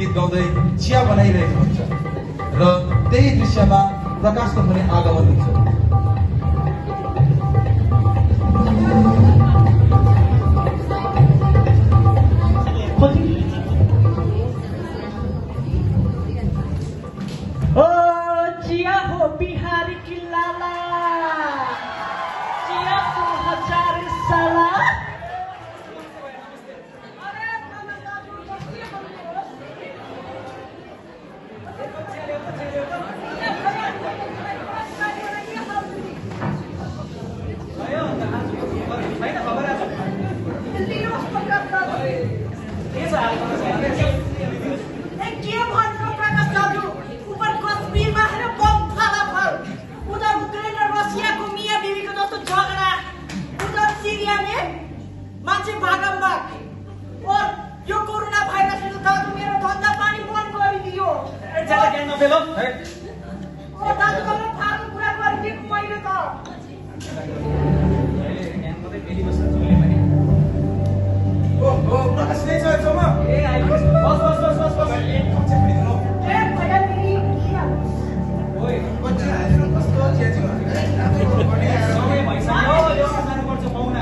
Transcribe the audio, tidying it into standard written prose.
गीत गाउँदै चिया बनाइरहेको हुन्छ र त्यही दृश्यमा प्रकाशको पनि आगमन हुन्छ। ओ चिया हो बिहारी किल्लाला, चिया को 1000 साला। मान्छे भागमभाग और यो कोरोना भाइरसले त दाजु मेरो धन्दा पानी बन्द गरिदियो। चला ज्ञान नबेलो ओ दाजु मलाई फाल्टु कुरा गरिदिएको मैले त। ज्ञान मात्रै फेरि बस्छ चोले पनि। ओ प्रकाश नै छ छमा। ए आइलो बस एक कप चिया पिदिनु। ए भैया फेरि ओइ कस्तो चिया छ। समय भइसक्यो यो खानुपर्छ पाउना।